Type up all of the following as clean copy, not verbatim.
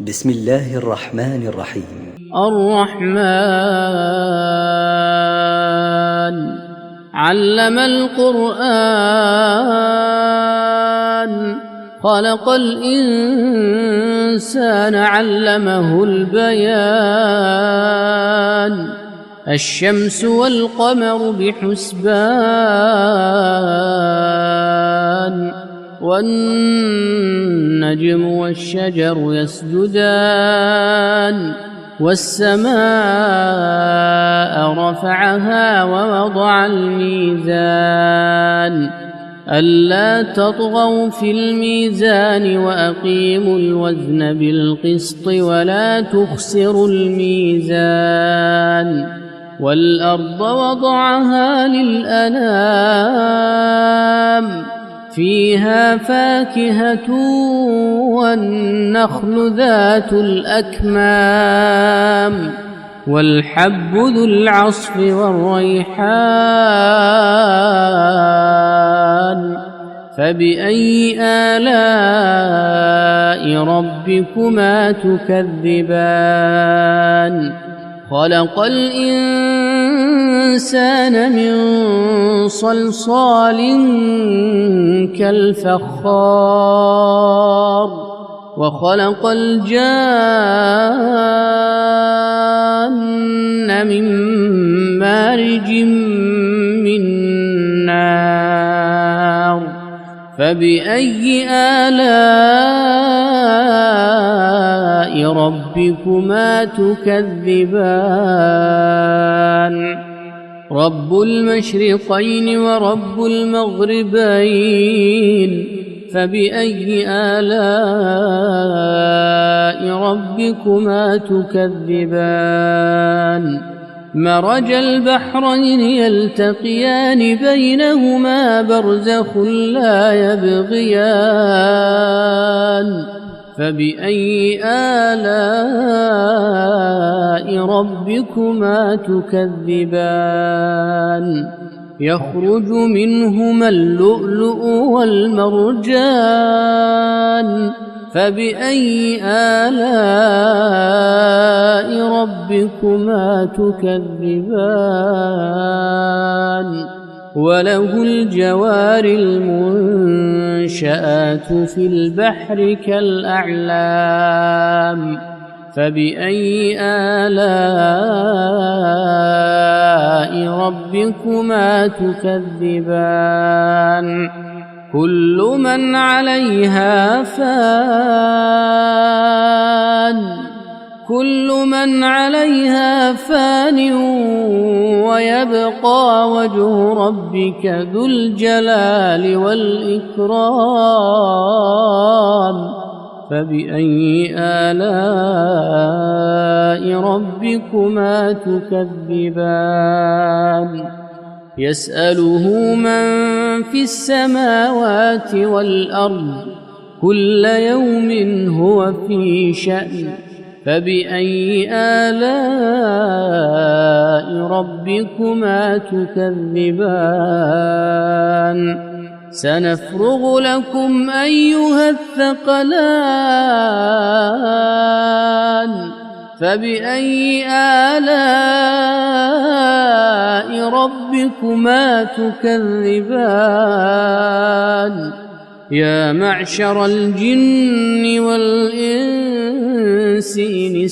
بسم الله الرحمن الرحيم. الرحمن علم القرآن خلق الإنسان علمه البيان الشمس والقمر بحسبان والنجم والشجر يسجدان والسماء رفعها ووضع الميزان ألا تطغوا في الميزان وأقيموا الوزن بالقسط ولا تخسروا الميزان والأرض وضعها للأنام فيها فاكهة والنخل ذات الأكمام والحب ذو العصف والريحان فبأي آلاء ربكما تكذبان خلق الإنسان من صلصال كالفخار وخلق الجان من مارج من نار فبأي آلاء ربكما تكذبان رب المشرقين ورب المغربين فبأي آلاء ربكما تكذبان مرج البحرين يلتقيان بينهما برزخ لا يبغيان فبأي آلاء ربكما تكذبان يخرج منهما اللؤلؤ والمرجان فبأي آلاء ربكما تكذبان وله الجوار المنشآت في البحر كالأعلام فبأي آلاء ربكما تكذبان كل من عليها فان ويبقى وجه ربك ذو الجلال والإكرام فبأي آلاء ربكما تكذبان يسأله من في السماوات والأرض كل يوم هو في شأن فبأي آلاء ربكما تكذبان سنفرغ لكم أيها الثقلان فبأي آلاء ربكما تكذبان يا معشر الجن والإنس إن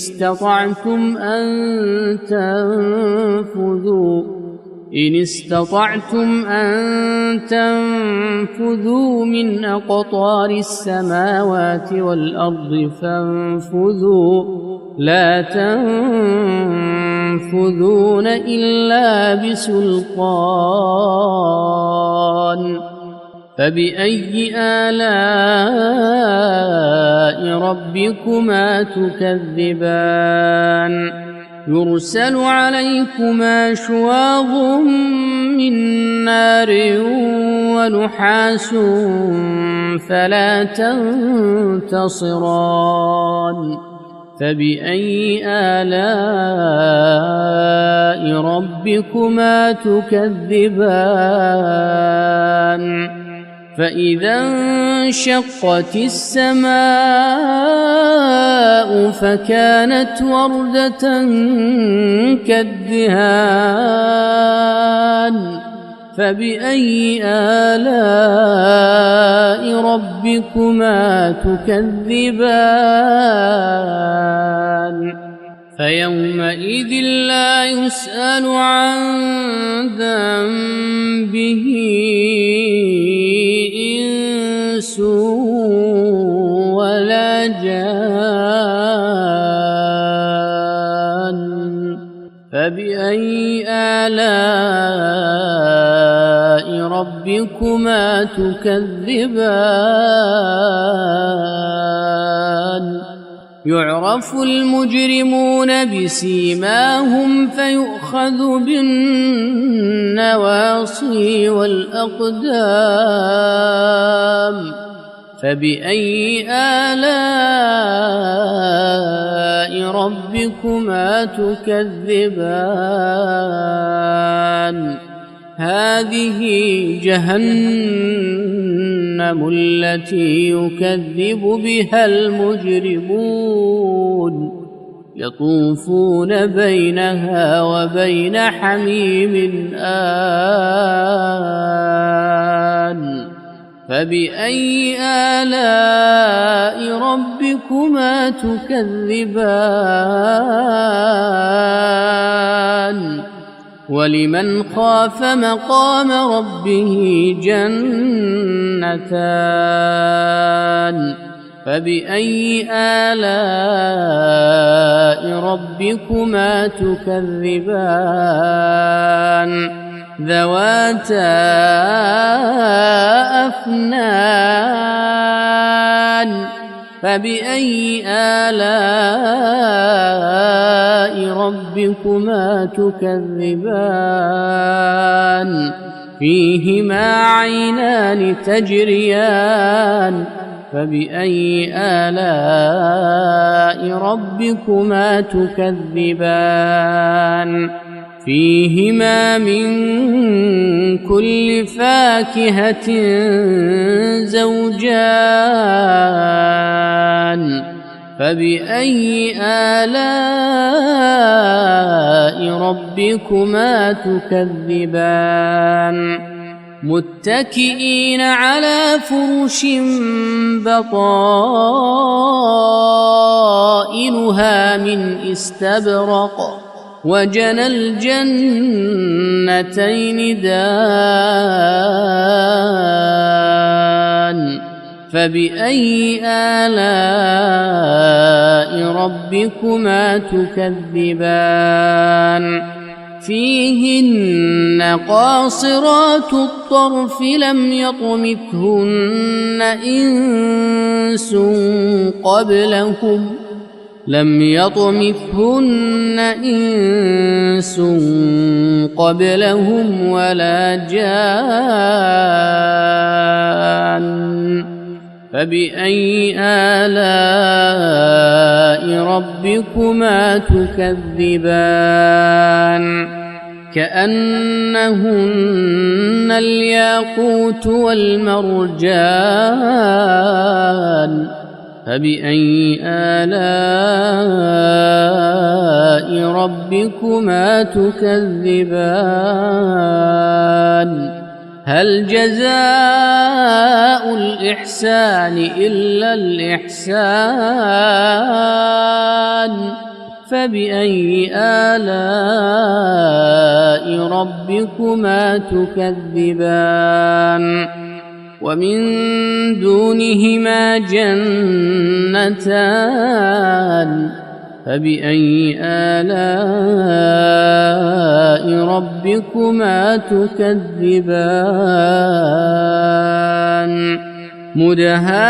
استطعتم أن تنفذوا من أقطار السماوات والأرض فانفذوا لا تنفذون إلا بسلطان فبأي آلاء ربكما تكذبان يرسل عليكما شواظ من نار ونحاس فلا تنتصران فبأي آلاء ربكما تكذبان فإذا انشقت السماء فكانت وردة كالدهان فبأي آلاء ربكما تكذبان فيومئذ لا يسأل عن ذنبه إنس ولا جان فبأي آلاء ربكما تكذبان يعرف المجرمون بسيماهم فيؤخذ بالنواصي والأقدام فبأي آلاء ربكما تكذبان هذه جهنم التي يكذب بها المجرمون يطوفون بينها وبين حميم آن فبأي آلاء ربكما تكذبان ولمن خاف مقام ربه جنتان فبأي آلاء ربكما تكذبان ذواتا أفنان فبأي آلاء ربكما تكذبان فيهما عينان تجريان فبأي آلاء ربكما تكذبان فيهما من كل فاكهة زوجان فبأي آلاء ربكما تكذبان متكئين على فرش بطائنها من استبرق وجنى الجنتين دان فبأي آلاء ربكما تكذبان فيهن قاصرات الطرف لم يطمثهن إنس قبلهم ولا جان فبأي آلاء ربكما تكذبان كأنهن الياقوت والمرجان فبأي آلاء ربكما تكذبان هل جزاء الإحسان إلا الإحسان فبأي آلاء ربكما تكذبان ومن دونهما جنتان فبأي آلاء ربكما تكذبان مدهامتان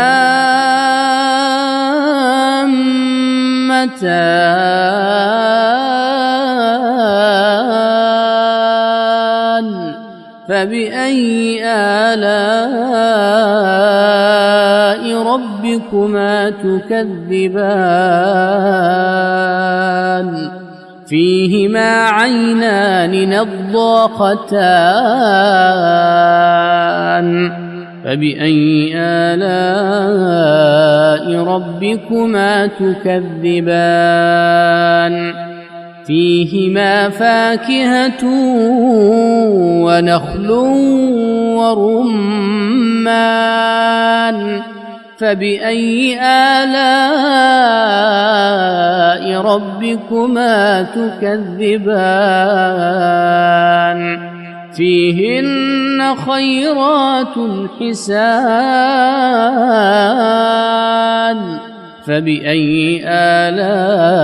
فبأي آلاء ربكما تكذبان فيهما عينان نضاختان فبأي آلاء ربكما تكذبان فيهما فاكهة ونخل ورمان فبأي آلاء ربكما تكذبان فيهن خيرات حسان فبأي آلاء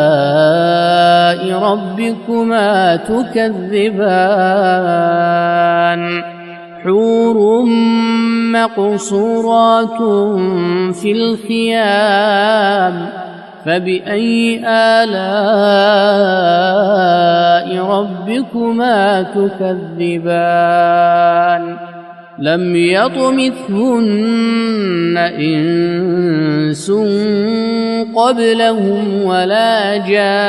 ربكما تكذبان حور مقصورات في الخيام فبأي آلاء ربكما تكذبان لم يطمثهن إنس قبلهم ولا جان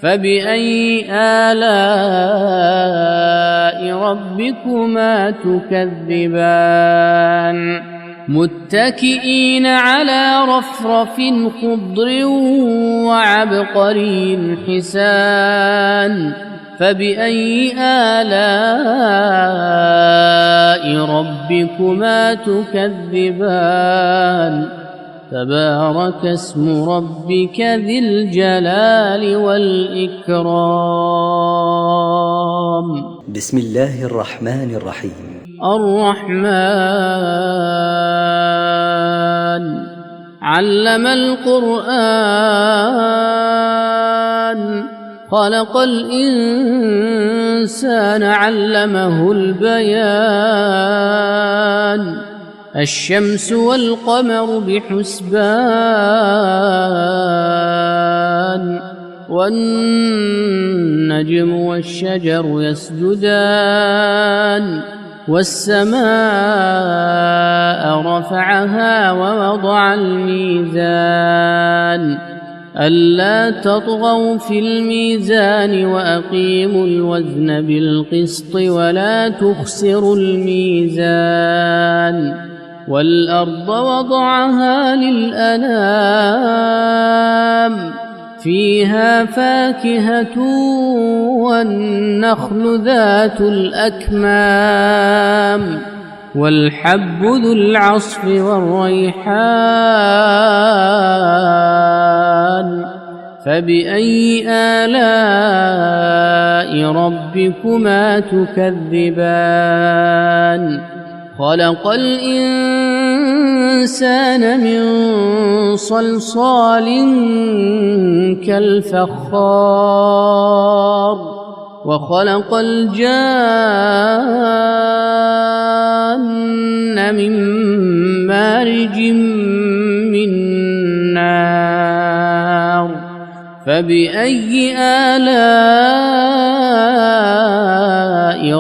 فبأي آلاء ربكما تكذبان متكئين على رفرف خضر وعبقري حسان فبأي آلاء ربكما تكذبان تبارك اسم ربك ذي الجلال والإكرام بسم الله الرحمن الرحيم الرحمن علم القرآن خلق الإنسان علمه البيان الشمس والقمر بحسبان والنجم والشجر يسجدان والسماء رفعها ووضع الميزان ألا تطغوا في الميزان وأقيموا الوزن بالقسط ولا تخسروا الميزان والأرض وضعها للأنام فيها فاكهة والنخل ذات الأكمام والحب ذو العصف والريحان فبأي آلاء ربكما تكذبان خلق الإنسان من صلصال كالفخار وخلق الجان من مارج من نار فبأي آلاء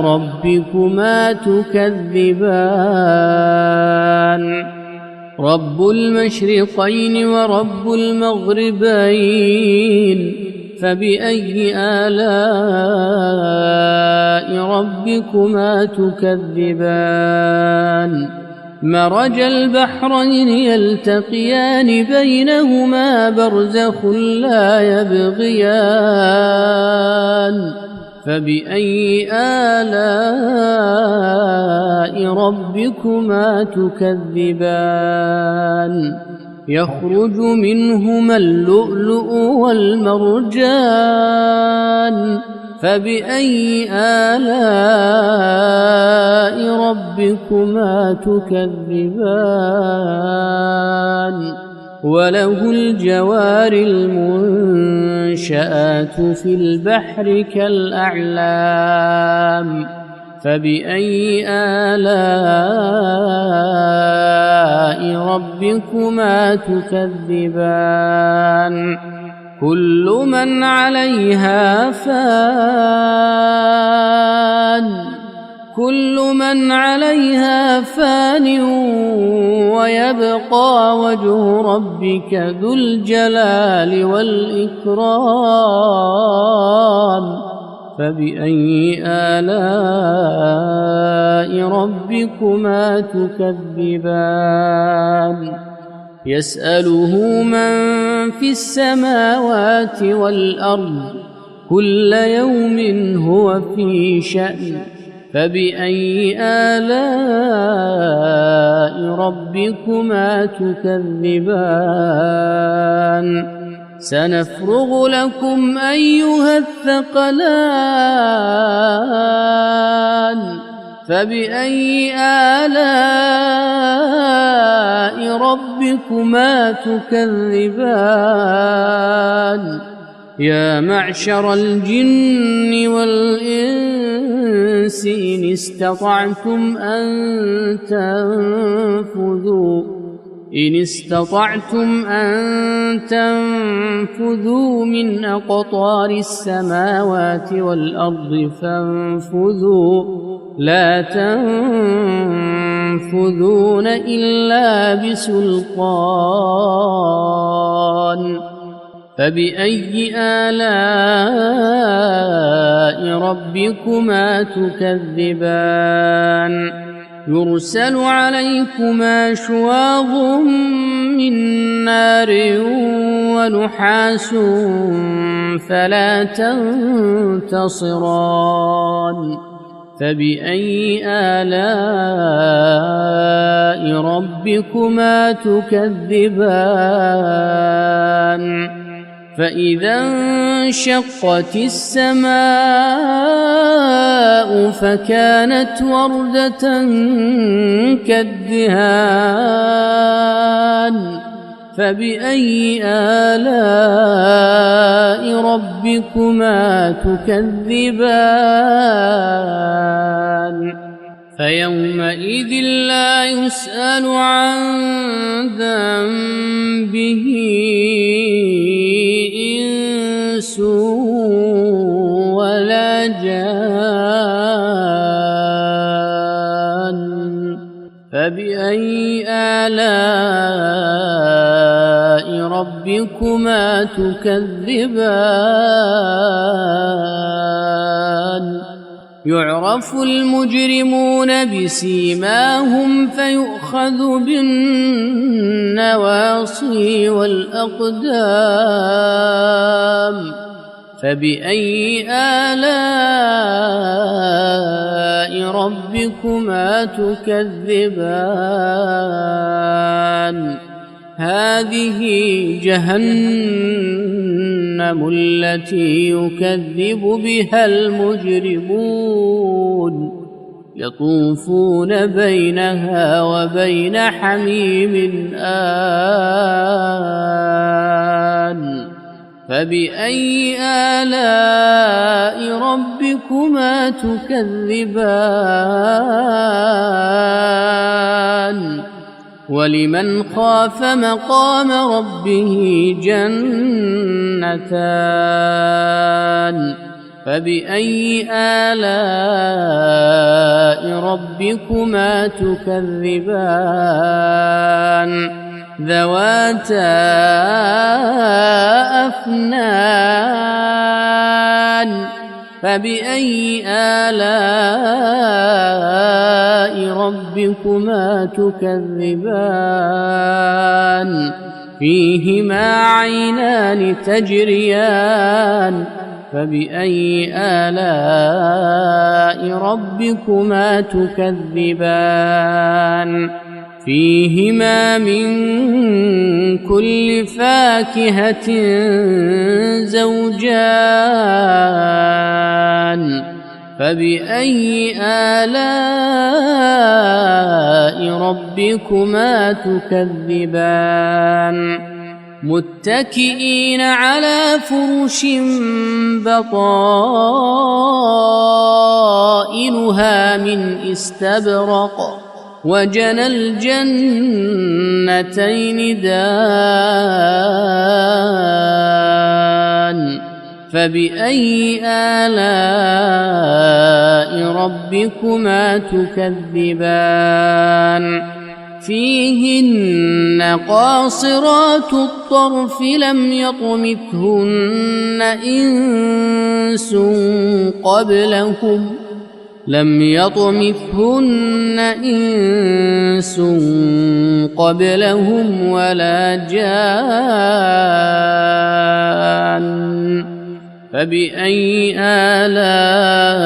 ربكما تكذبان رب المشرقين ورب المغربين فبأي آلاء ربكما تكذبان مرج البحرين يلتقيان بينهما برزخ لا يبغيان فبأي آلاء ربكما تكذبان يخرج منهما اللؤلؤ والمرجان فبأي آلاء ربكما تكذبان وله الجوار المنشآت في البحر كالأعلام فبأي آلاء ربكما تكذبان كل من عليها فان ويبقى وجه ربك ذو الجلال والإكرام فبأي آلاء ربكما تكذبان يسأله من في السماوات والأرض كل يوم هو في شأن فبأي آلاء ربكما تكذبان سنفرغ لكم أيها الثقلان فبأي آلاء ربكما تكذبان يا معشر الجن والإنس إن استطعتم أن تنفذوا من أقطار السماوات والأرض فانفذوا لا تنفذون إلا بسلطان فبأي آلاء ربكما تكذبان يرسل عليكما شواظ من نار ونحاس فلا تنتصران فبأي آلاء ربكما تكذبان فإذا انشقت السماء فكانت وردة كالدهان فبأي آلاء ربكما تكذبان فيومئذ لا يسأل عن ذنبه إنس ولا جان فبأي آلاء ربكما تكذبان يعرف المجرمون بسيماهم فيؤخذ بالنواصي والأقدام فبأي آلاء ربكما تكذبان هذه جهنم التي يكذب بها المجرمون يطوفون بينها وبين حميم آن فبأي آلاء ربكما تكذبان ولمن خاف مقام ربه جنتان فبأي آلاء ربكما تكذبان ذواتا أفنان فبأي آلاء ربكما تكذبان فيهما عينان تجريان فبأي آلاء ربكما تكذبان فيهما من كل فاكهة زوجان فبأي آلاء ربكما تكذبان متكئين على فرش بطائنها من استبرق وجنى الجنتين دان فبأي آلاء ربكما تكذبان فيهن قاصرات الطرف لم يطمثهن إنس قبلهم ولا جان فبأي آلاء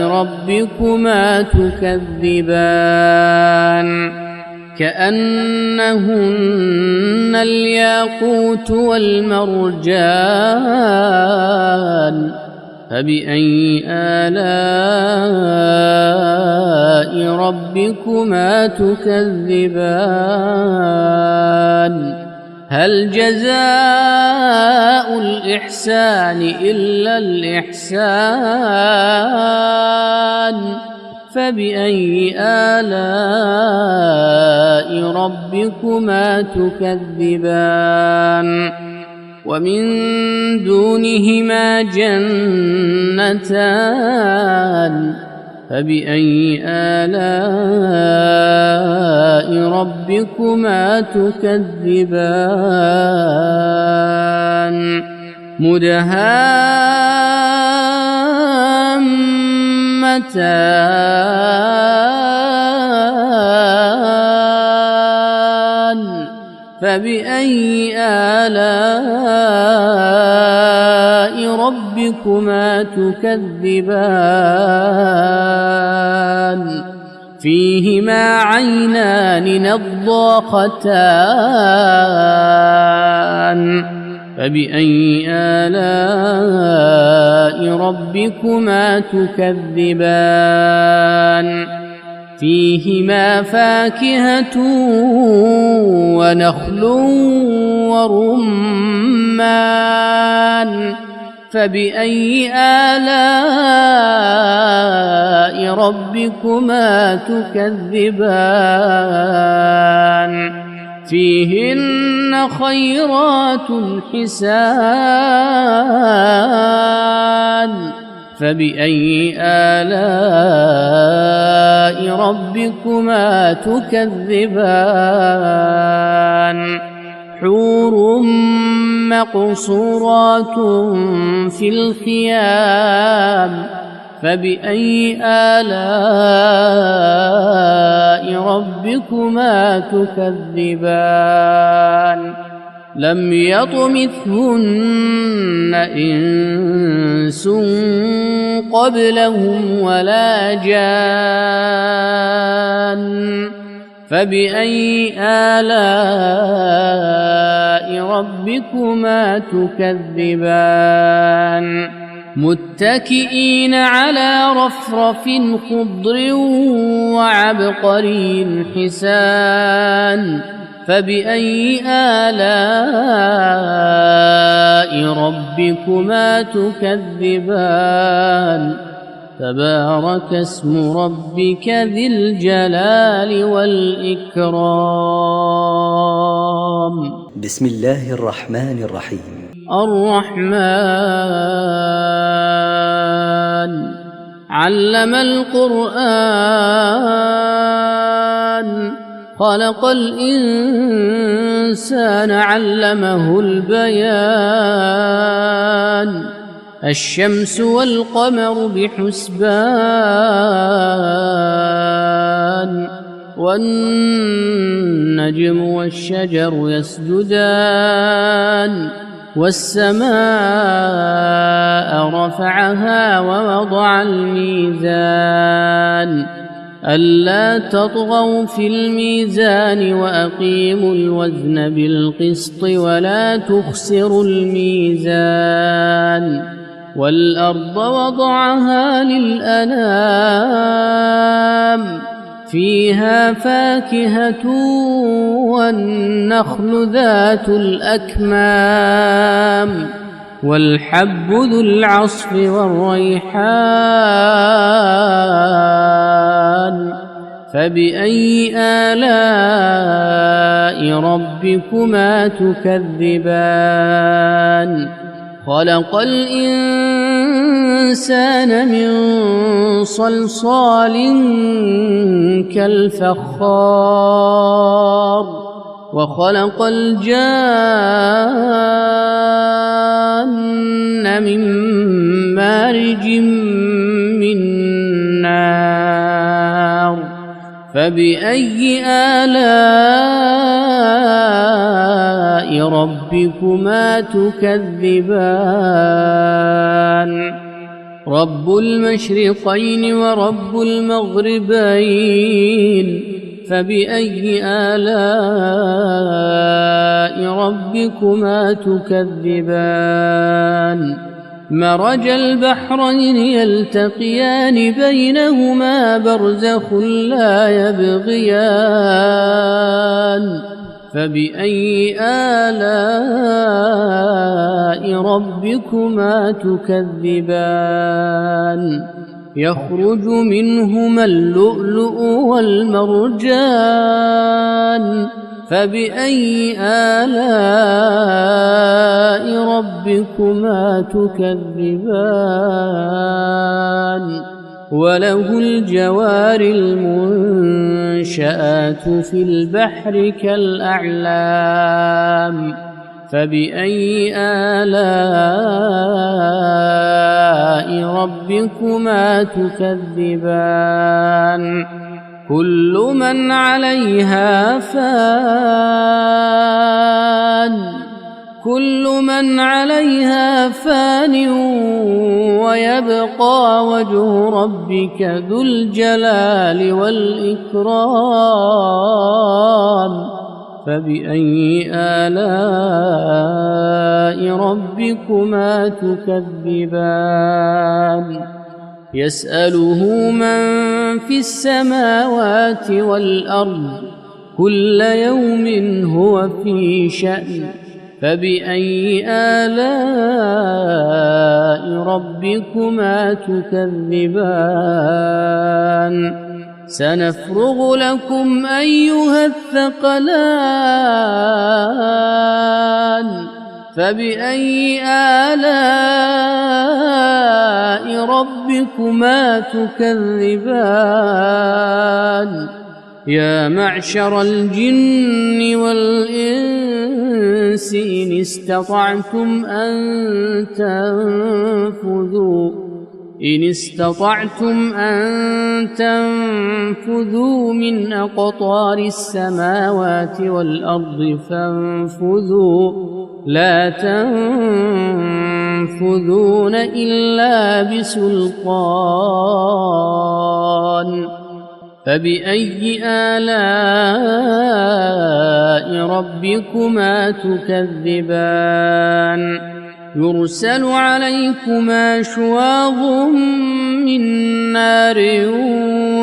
ربكما تكذبان كأنهن الياقوت والمرجان فبأي آلاء ربكما تكذبان هل جزاء الإحسان إلا الإحسان فبأي آلاء ربكما تكذبان ومن دونهما جنتان فبأي آلاء ربكما تكذبان مدهامتان فبأي آلاء ربكما تكذبان فيهما عينان نضاختان فبأي آلاء ربكما تكذبان فيهما فاكهة ونخل ورمان فبأي آلاء ربكما تكذبان فيهن خيرات حسان فبأي آلاء ربكما تكذبان حور مقصورات في الخيام فبأي آلاء ربكما تكذبان لم يطمثهن إنس قبلهم ولا جان فبأي آلاء ربكما تكذبان متكئين على رفرف خضر وعبقري حسان فبأي آلاء ربكما تكذبان تبارك اسم ربك ذي الجلال والإكرام بسم الله الرحمن الرحيم الرحمن علم القرآن خلق الإنسان علمه البيان الشمس والقمر بحسبان والنجم والشجر يسجدان والسماء رفعها ووضع الميزان ألا تطغوا في الميزان وأقيموا الوزن بالقسط ولا تخسروا الميزان والأرض وضعها للأنام فيها فاكهة والنخل ذات الأكمام والحب ذو العصف والريحان فبأي آلاء ربكما تكذبان خلق الإنسان الإنسان من صلصال كالفخار وخلق الجان من مارج من نار فبأي آلاء ربكما تكذبان رب المشرقين ورب المغربين فبأي آلاء ربكما تكذبان مرج البحرين يلتقيان بينهما برزخ لا يبغيان فبأي آلاء ربكما تكذبان يخرج منهما اللؤلؤ والمرجان فبأي آلاء ربكما تكذبان وله الجوار المنشآت في البحر كالأعلام فبأي آلاء ربكما تكذبان كل من عليها فان ويبقى وجه ربك ذو الجلال والإكرام فبأي آلاء ربكما تكذبان يسأله من في السماوات والأرض كل يوم هو في شأن فبأي آلاء ربكما تكذبان سنفرغ لكم أيها الثقلان فبأي آلاء ربكما تكذبان يا معشر الجن والإنس إن استطعتم أن تنفذوا من أقطار السماوات والأرض فانفذوا لا تنفذون إلا بسلطان فبأي آلاء ربكما تكذبان يرسل عليكما شواظ من نار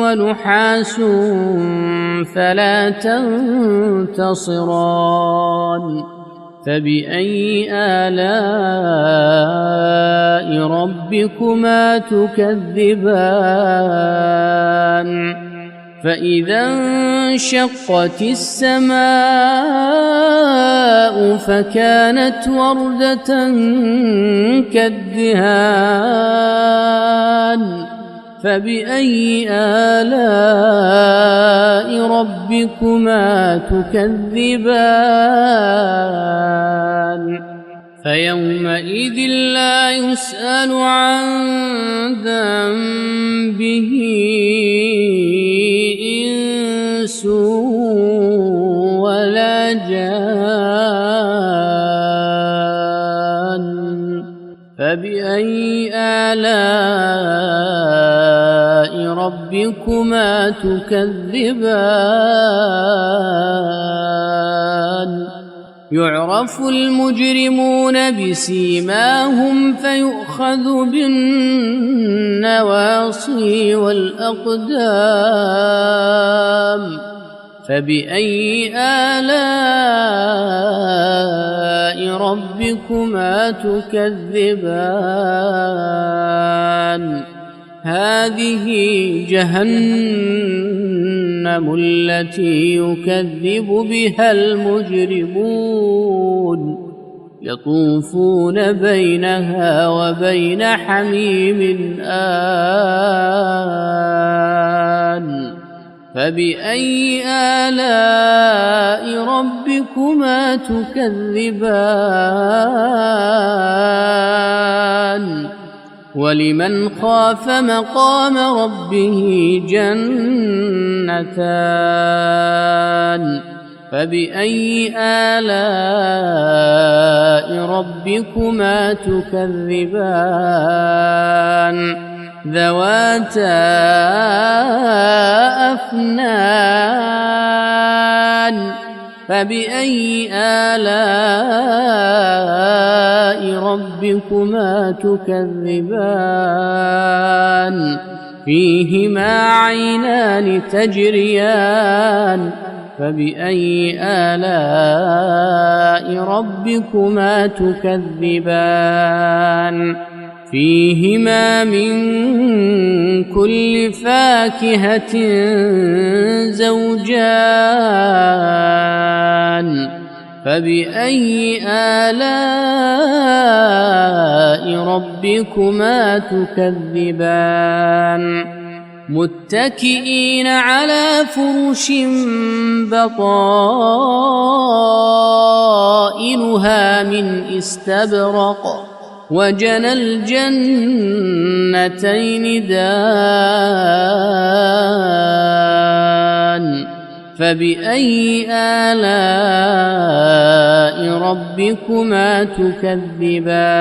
ونحاس فلا تنتصران فبأي آلاء ربكما تكذبان فإذا انشقت السماء فكانت وردة كالدهان فبأي آلاء ربكما تكذبان فيومئذ لا يسأل عن ذنبه إنس ولا جان فبأي آلاء ربكما تكذبان يعرف المجرمون بسيماهم فيؤخذ بالنواصي والأقدام فبأي آلاء ربكما تكذبان هذه جهنم التي يكذب بها المجرمون يطوفون بينها وبين حميم آن فبأي آلاء ربكما تكذبان ولمن خاف مقام ربه جنتان فبأي آلاء ربكما تكذبان ذواتا أفنان فبأي آلاء ربكما تكذبان فيهما عينان تجريان فبأي آلاء ربكما تكذبان فيهما من كل فاكهة زوجان فبأي آلاء ربكما تكذبان متكئين على فرش بطائنها من استبرق وجنى الجنتين دان فبأي آلاء ربكما تكذبان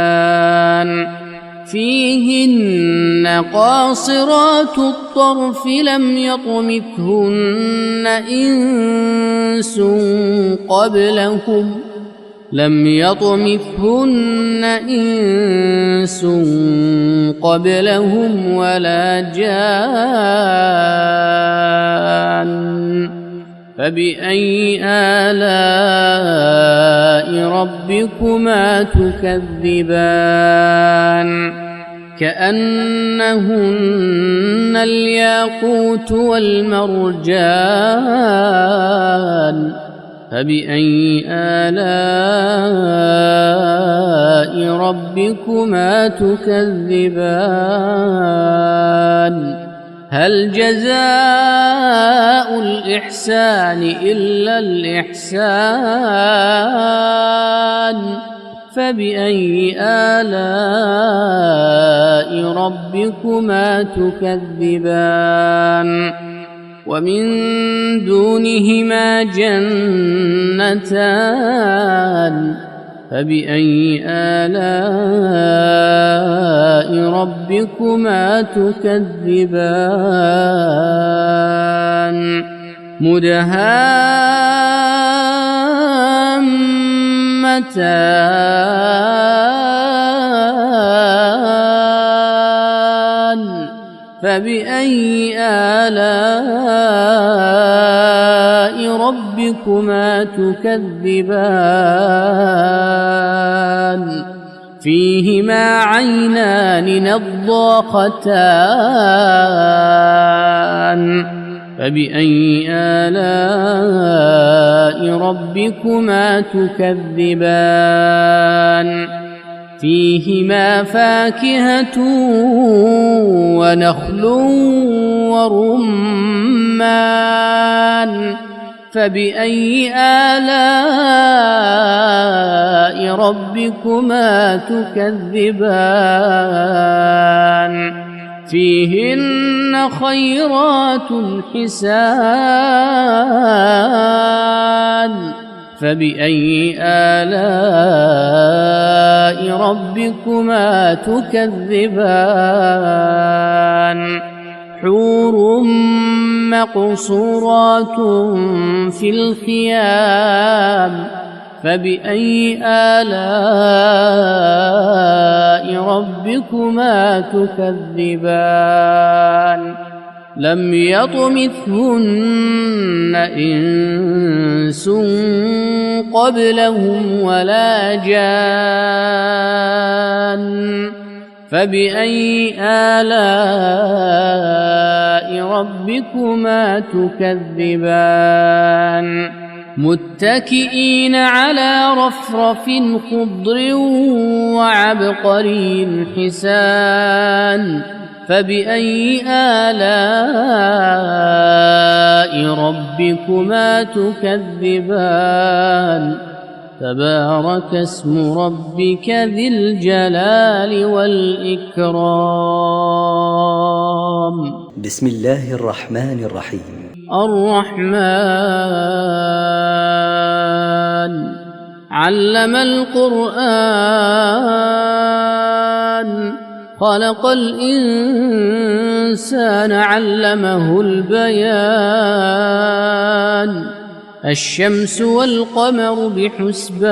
فيهن قاصرات الطرف لم يطمثهن إنس قبلهم ولا جان فبأي آلاء ربكما تكذبان كأنهن الياقوت والمرجان فبأي آلاء ربكما تكذبان هل جزاء الإحسان إلا الإحسان فبأي آلاء ربكما تكذبان ومن دونهما جنتان فبأي آلاء ربكما تكذبان مدهامتان فبأي آلاء ربكما تكذبان فيهما عينان نضاختان فبأي آلاء ربكما تكذبان فيهما فاكهة ونخل ورمان فبأي آلاء ربكما تكذبان فيهن خيرات حسان فبأي آلاء ربكما تكذبان حور مقصورات في الخيام فبأي آلاء ربكما تكذبان لم يطمثهن إنس قبلهم ولا جان فبأي آلاء ربكما تكذبان متكئين على رفرف خضر وعبقري حسان فبأي آلاء ربكما تكذبان تبارك اسم ربك ذي الجلال والإكرام. بسم الله الرحمن الرحيم. الرحمن علم القرآن خلق الإنسان علمه البيان الشمس والقمر بحسبان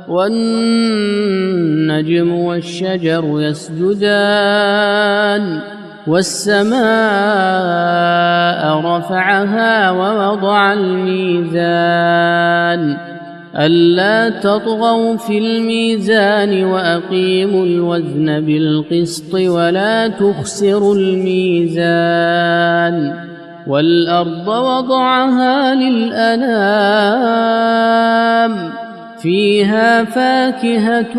والنجم والشجر يسجدان والسماء رفعها ووضع الميزان ألا تطغوا في الميزان وأقيموا الوزن بالقسط ولا تخسروا الميزان والأرض وضعها للأنام فيها فاكهة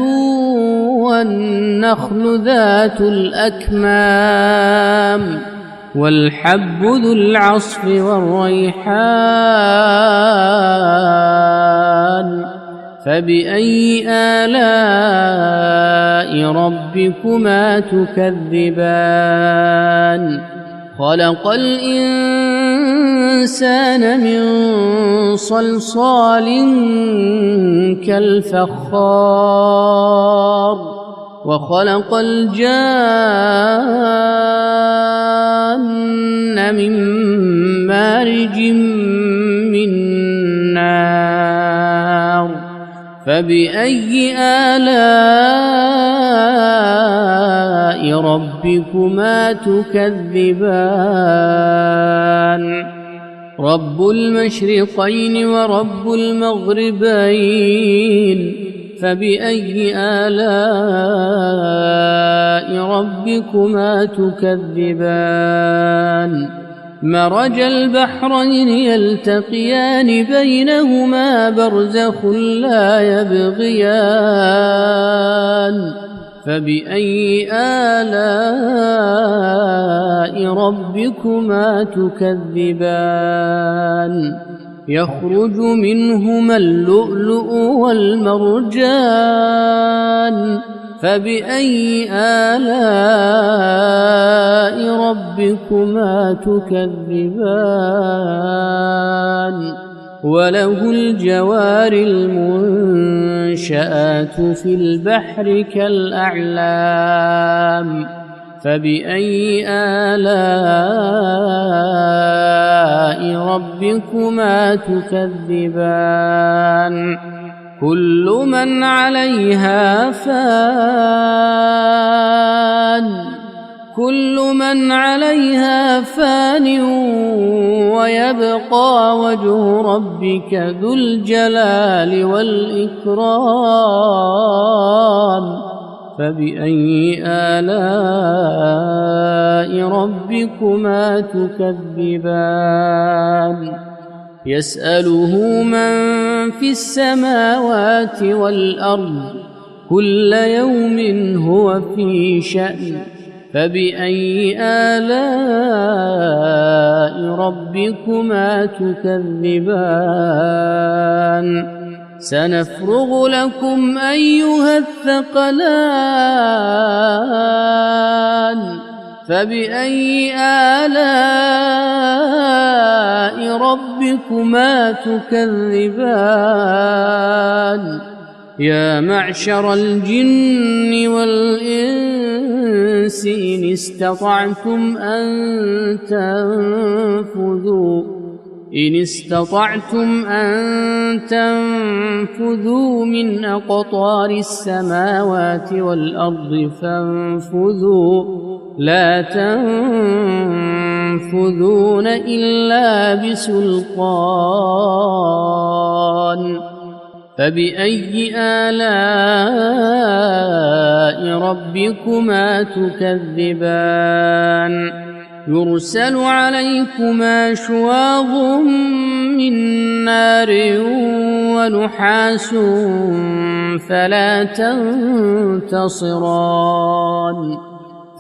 والنخل ذات الأكمام والحب ذو العصف والريحان فبأي آلاء ربكما تكذبان خلق الإنسان من صلصال كالفخار وخلق الجان من مارج من نار فبأي آلاء ربكما تكذبان رب المشرقين ورب المغربين فبأي آلاء ربكما تكذبان مرج البحرين يلتقيان بينهما برزخ لا يبغيان فبأي آلاء ربكما تكذبان يخرج منهما اللؤلؤ والمرجان فبأي آلاء ربكما تكذبان وله الجوار المنشآت في البحر كالأعلام فبأي آلاء ربكما تكذبان كل من عليها فان ويبقى وجه ربك ذو الجلال والإكرام فبأي آلاء ربكما تكذبان يسأله من في السماوات والأرض كل يوم هو في شأن فبأي آلاء ربكما تكذبان سنفرغ لكم أيها الثقلان فبأي آلاء ربكما تكذبان يا معشر الجن والإنس إن استطعتم أن تنفذوا من أقطار السماوات والأرض فانفذوا لا تنفذون إلا بسلطان فبأي آلاء ربكما تكذبان يرسل عليكما شواظ من نار ونحاس فلا تنتصران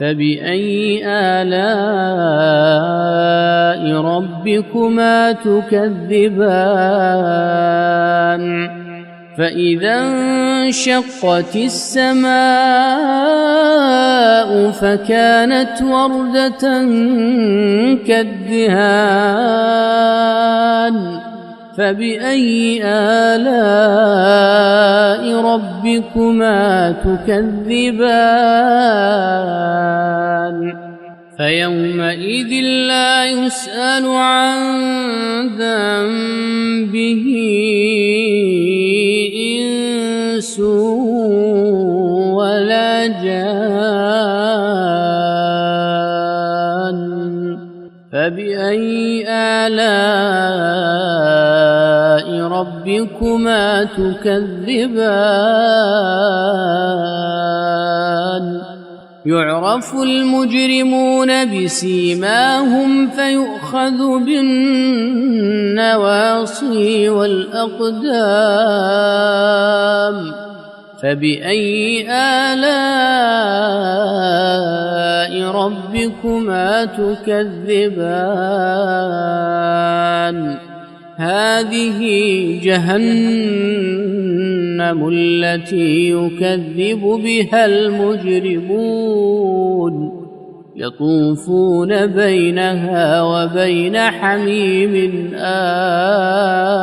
فبأي آلاء ربكما تكذبان فإذا انشقت السماء فكانت وردة كالدهان فبأي آلاء ربكما تكذبان فيومئذ لا يسأل عن ذنبه إنس ولا جان فبأي آلاء ربكما تكذبان يعرف المجرمون بسيماهم فيؤخذ بالنواصي والأقدام فبأي آلاء ربكما تكذبان هذه جهنم التي يكذب بها المجرمون يطوفون بينها وبين حميم آن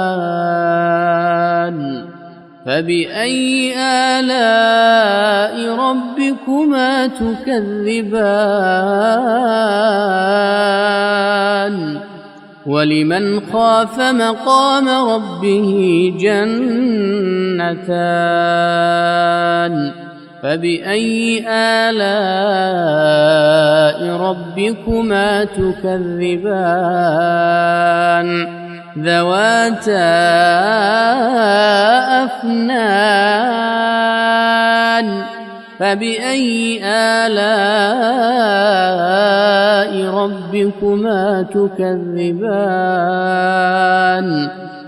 فبأي آلاء ربكما تكذبان ولمن خاف مقام ربه جنتان فبأي آلاء ربكما تكذبان ذواتا أفنان فبأي آلاء ربكما تكذبان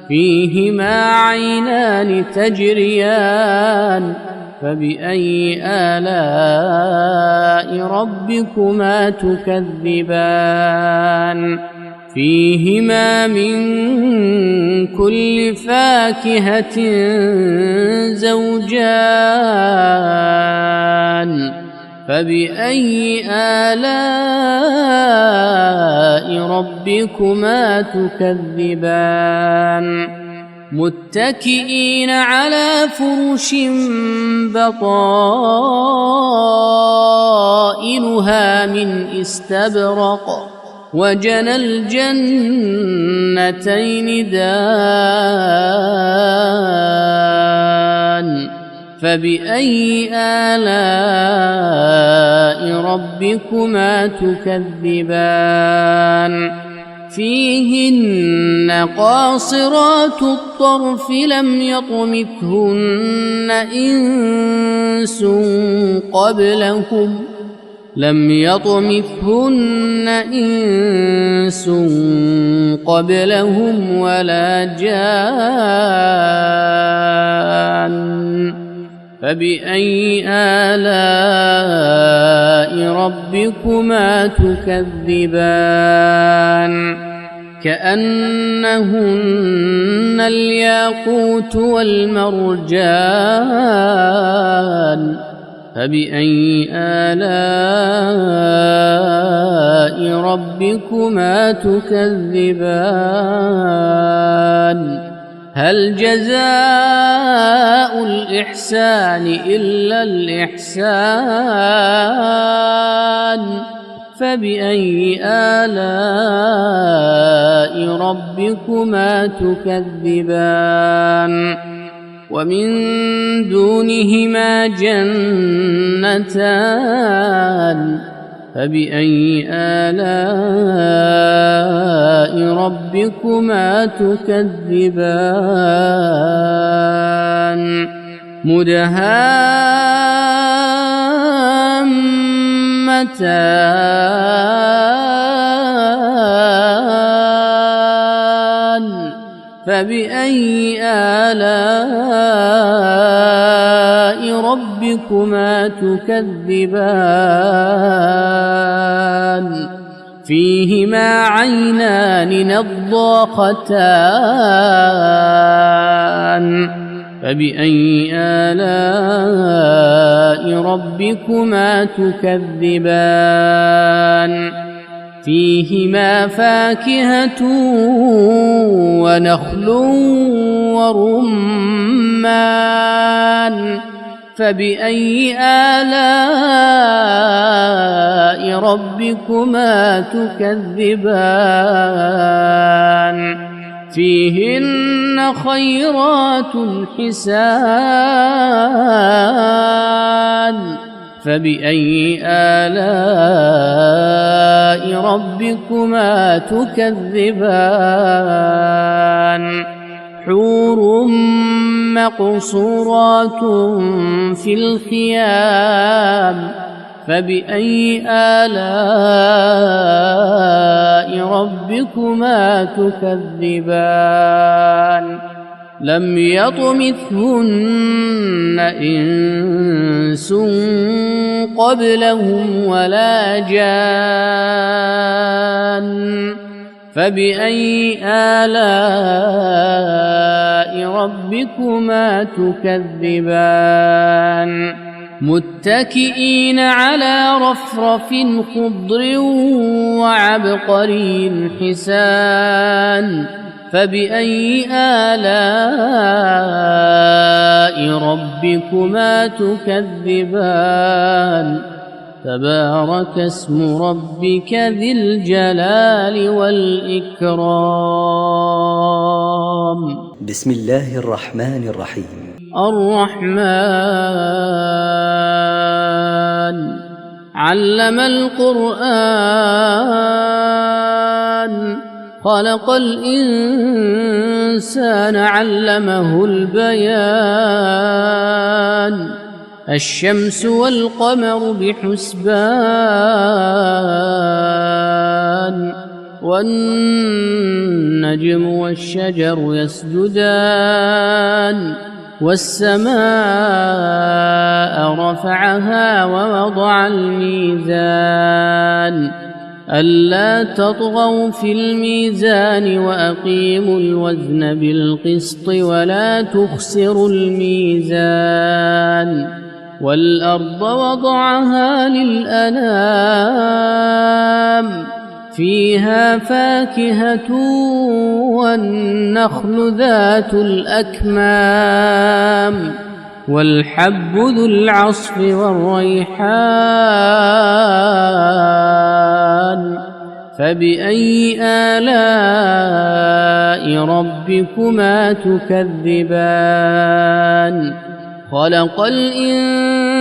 فيهما عينان تجريان فبأي آلاء ربكما تكذبان فيهما من كل فاكهة زوجان فبأي آلاء ربكما تكذبان متكئين على فرش بطائنها من استبرق وجنى الجنتين دان فبأي آلاء ربكما تكذبان فيهن قاصرات الطرف لم يطمثهن إنس قبلهم ولا جان فبأي آلاء ربكما تكذبان كأنهن الياقوت والمرجان فبأي آلاء ربكما تكذبان هل جزاء الإحسان إلا الإحسان فبأي آلاء ربكما تكذبان ومن دونهما جنتان فبأي آلاء ربكما تكذبان مدهامتان فبأي آلاء ربكما تكذبان فيهما عينان نضاختان فبأي آلاء ربكما تكذبان فيهما فاكهة ونخل ورمان فبأي آلاء ربكما تكذبان فيهن خيرات حسان فبأي آلاء ربكما تكذبان حور مقصورات في الخيام فبأي آلاء ربكما تكذبان لم يطمثهن إنس قبلهم ولا جان فبأي آلاء ربكما تكذبان متكئين على رفرف خضر وعبقري حسان فبأي آلاء ربكما تكذبان تبارك اسم ربك ذي الجلال والإكرام بسم الله الرحمن الرحيم الرحمن علم القرآن خلق الإنسان علمه البيان الشمس والقمر بحسبان والنجم والشجر يسجدان والسماء رفعها ووضع الميزان ألا تطغوا في الميزان وأقيموا الوزن بالقسط ولا تخسروا الميزان والأرض وضعها للأنام فيها فاكهة والنخل ذات الأكمام والحب ذو العصف والريحان فبأي آلاء ربكما تكذبان خلق الإنسان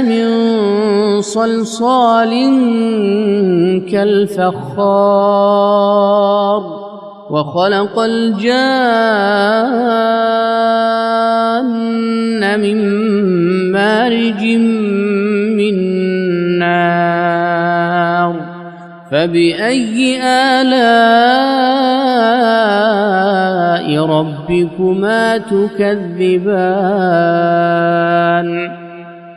من صلصال كالفخار وخلق الجان من مارج من نار فبأي آلاء ربكما تكذبان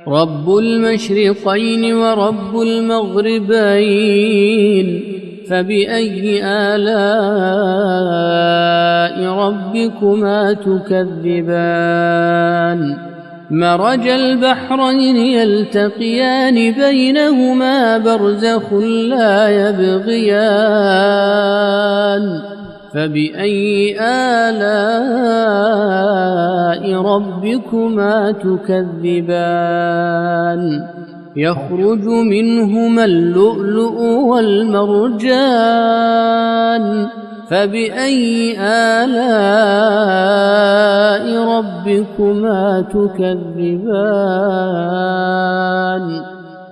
رب المشرقين ورب المغربين فبأي آلاء ربكما تكذبان مرج البحرين يلتقيان بينهما برزخ لا يبغيان فبأي آلاء ربكما تكذبان يخرج منهما اللؤلؤ والمرجان فبأي آلاء ربكما تكذبان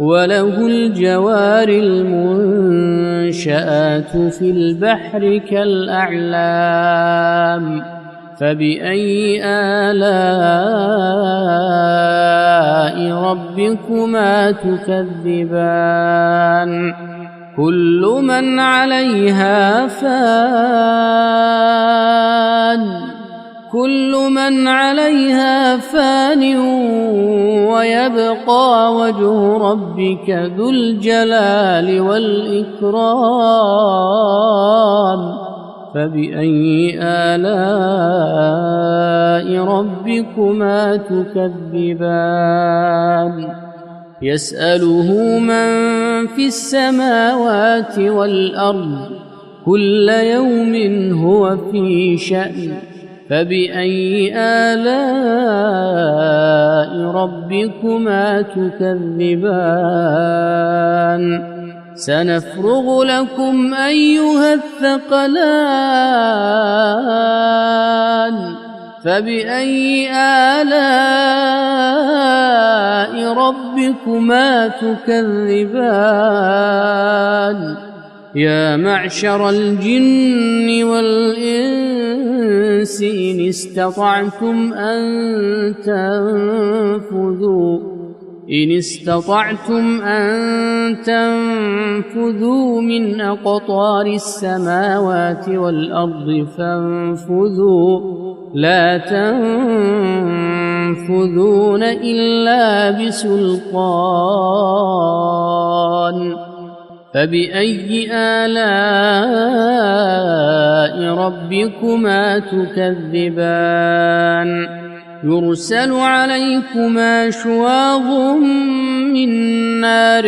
وله الجوار المنشآت في البحر كالأعلام فبأي آلاء ربكما تكذبان كل من عليها فان ويبقى وجه ربك ذو الجلال والإكرام فبأي آلاء ربكما تكذبان يسأله من في السماوات والأرض كل يوم هو في شأن فبأي آلاء ربكما تكذبان سنفرغ لكم أيها الثقلان فبأي آلاء ربكما تكذبان يا معشر الجن والإنس إن استطعتم أن تنفذوا من أقطار السماوات والأرض فانفذوا لا تنفذون إلا بسلطان فبأي آلاء ربكما تكذبان يرسل عليكما شواظ من نار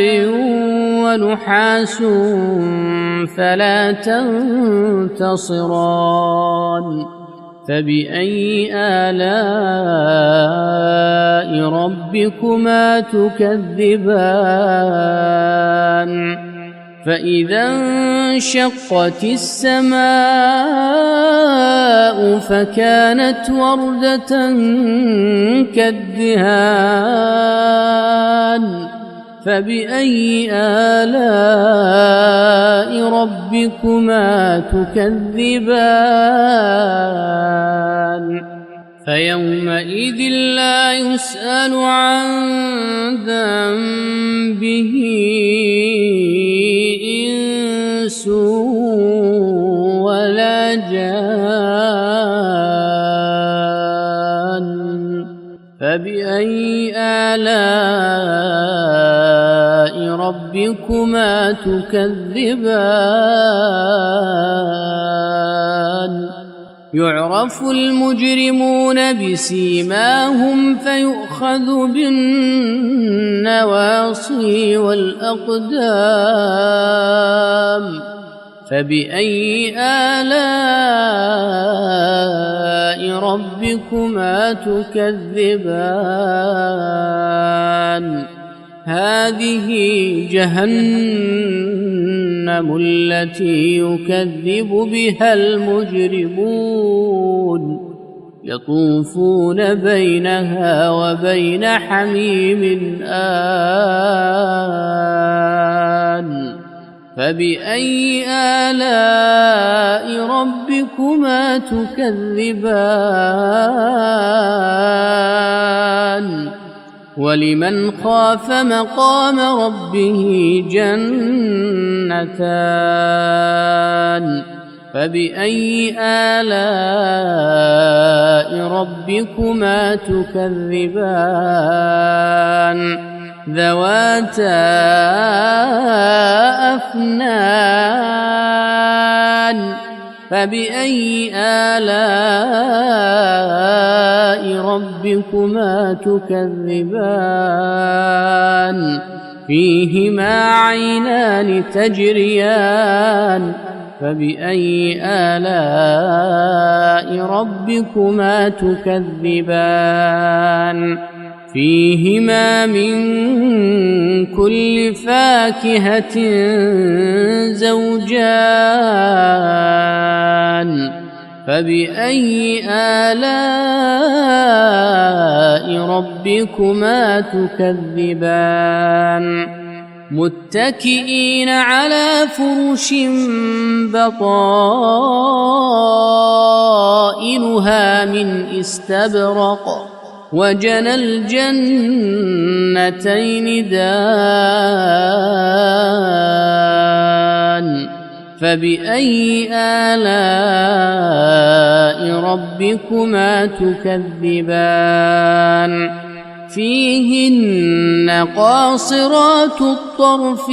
ونحاس فلا تنتصران فبأي آلاء ربكما تكذبان فإذا انشقت السماء فكانت وردة كالدهان فبأي آلاء ربكما تكذبان فيومئذ لا يسأل عن ذنبه إنس ولا جان فبأي آلاء ربكما تكذبان يعرف المجرمون بسيماهم فيؤخذ بالنواصي والأقدام فبأي آلاء ربكما تكذبان هذه جهنم التي يكذب بها المجرمون يطوفون بينها وبين حميم آن فبأي آلاء ربكما تكذبان ولمن خاف مقام ربه جنتان فبأي آلاء ربكما تكذبان ذواتا أفنان فبأي آلاء ربكما تكذبان فيهما عينان تجريان فبأي آلاء ربكما تكذبان فيهما من كل فاكهة زوجان فبأي آلاء ربكما تكذبان متكئين على فرش بطائنها من استبرق وجنى الجنتين دان فبأي آلاء ربكما تكذبان فيهن قاصرات الطرف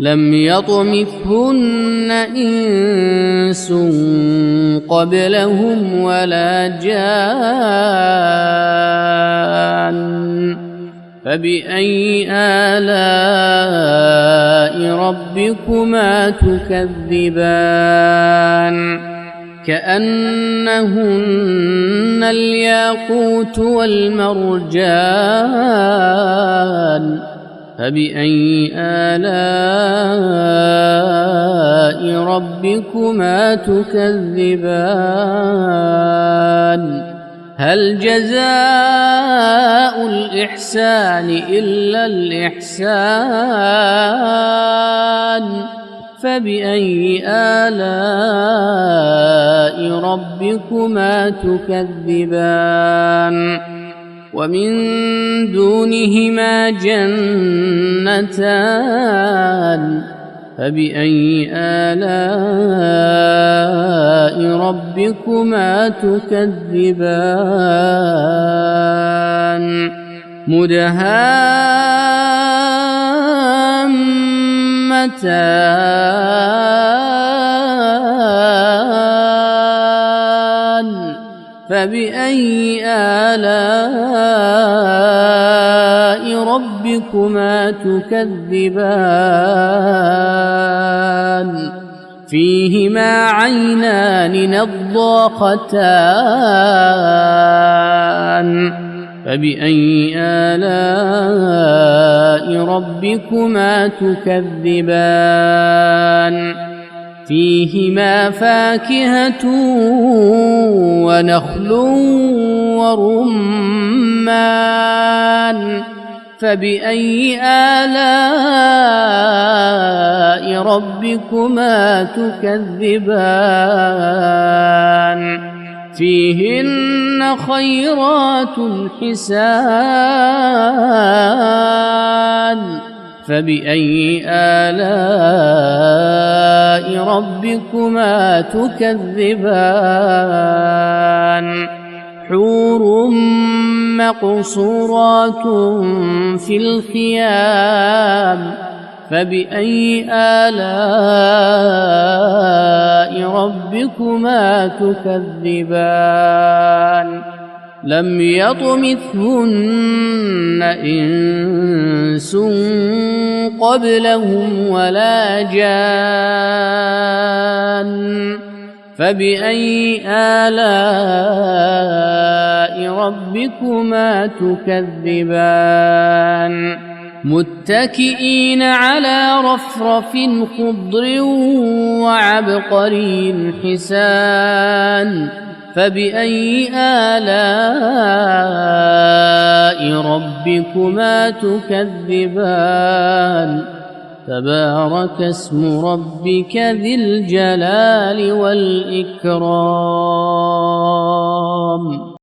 لم يطمثهن إنس قبلهم ولا جان فبأي آلاء ربكما تكذبان كأنهن الياقوت والمرجان فبأي آلاء ربكما تكذبان هل جزاء الإحسان إلا الإحسان فبأي آلاء ربكما تكذبان ومن دونهما جنتان فبأي آلاء ربكما تكذبان مدهامتان فبأي آلاء ربكما تكذبان فيهما عينان نضاختان فبأي آلاء ربكما تكذبان فيهما فاكهة ونخل ورمان فبأي آلاء ربكما تكذبان فيهن خيرات حسان فبأي آلاء ربكما تكذبان حور مقصورات في الخيام فبأي آلاء ربكما تكذبان لم يطمثهن إنس قبلهم ولا جان فبأي آلاء ربكما تكذبان متكئين على رفرف خضر وعبقري حسان فبأي آلاء ربكما تكذبان تبارك اسم ربك ذي الجلال والإكرام